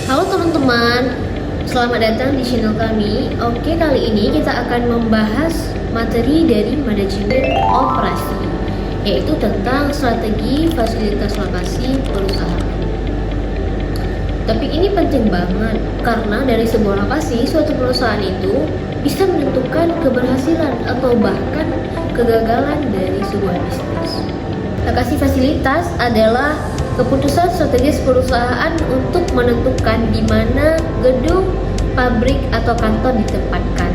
Halo teman-teman, selamat datang di channel kami. Oke, kali ini kita akan membahas materi dari manajemen operasi, yaitu tentang strategi fasilitas lokasi perusahaan. Tapi ini penting banget, karena dari sebuah lokasi, suatu perusahaan itu bisa menentukan keberhasilan atau bahkan kegagalan dari sebuah bisnis. Lokasi fasilitas adalah keputusan strategis perusahaan untuk menentukan di mana gedung, pabrik, atau kantor ditempatkan.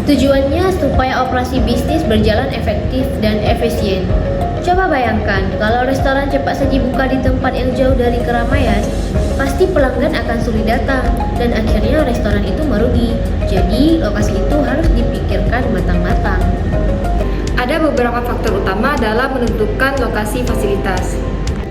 Tujuannya supaya operasi bisnis berjalan efektif dan efisien. Coba bayangkan, kalau restoran cepat saji buka di tempat yang jauh dari keramaian, pasti pelanggan akan sulit datang dan akhirnya restoran itu merugi. Jadi, lokasi itu harus dipikirkan matang-matang. Ada beberapa faktor utama dalam menentukan lokasi fasilitas.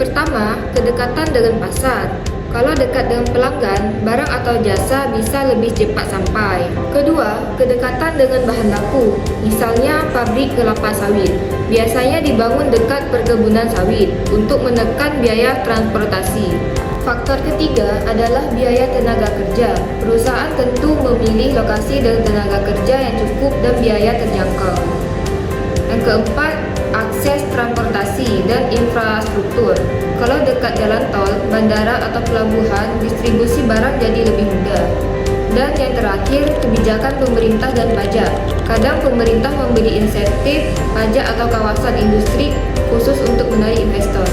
Pertama, kedekatan dengan pasar. Kalau dekat dengan pelanggan, barang atau jasa bisa lebih cepat sampai. Kedua, kedekatan dengan bahan baku. Misalnya pabrik kelapa sawit. Biasanya dibangun dekat perkebunan sawit untuk menekan biaya transportasi. Faktor ketiga adalah biaya tenaga kerja. Perusahaan tentu memilih lokasi dengan tenaga kerja yang cukup dan biaya terjangkau. Yang keempat, akses transportasi dan infrastruktur. Kalau dekat jalan tol, bandara atau pelabuhan, distribusi barang jadi lebih mudah. Dan yang terakhir, kebijakan pemerintah dan pajak. Kadang pemerintah memberi insentif pajak atau kawasan industri khusus untuk menarik investor.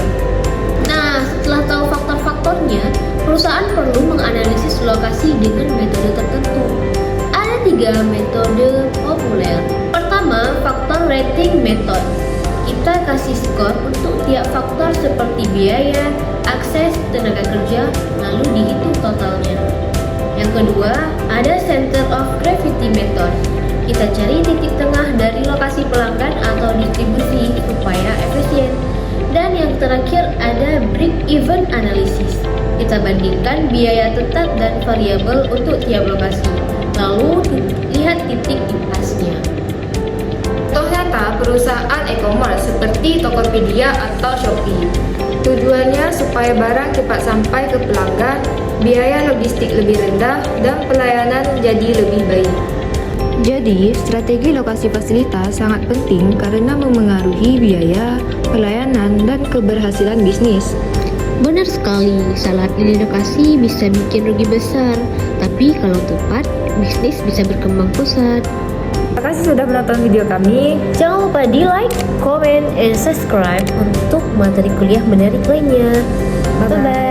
Nah, setelah tahu faktor-faktornya, perusahaan perlu menganalisis lokasi dengan metode tertentu. Ada 3 metode populer. Pertama, faktor rating method. Kita kasih skor untuk tiap faktor seperti biaya, akses, tenaga kerja, lalu dihitung totalnya. Yang kedua, ada center of gravity method. Kita cari titik tengah dari lokasi pelanggan atau distribusi supaya efisien. Dan yang terakhir ada break-even analysis. Kita bandingkan biaya tetap dan variabel untuk tiap lokasi. Lalu lihat titik impasnya. Contoh nyata perusahaan e-commerce seperti Tokopedia atau Shopee. Tujuannya supaya barang cepat sampai ke pelanggan, biaya logistik lebih rendah, dan pelayanan menjadi lebih baik. Jadi, strategi lokasi fasilitas sangat penting karena memengaruhi biaya, pelayanan, dan keberhasilan bisnis. Benar sekali, salah pilih lokasi bisa bikin rugi besar, tapi kalau tepat, bisnis bisa berkembang pesat. Terima kasih sudah menonton video kami. Jangan lupa di like, comment, and subscribe untuk materi kuliah menarik lainnya. Bye-bye.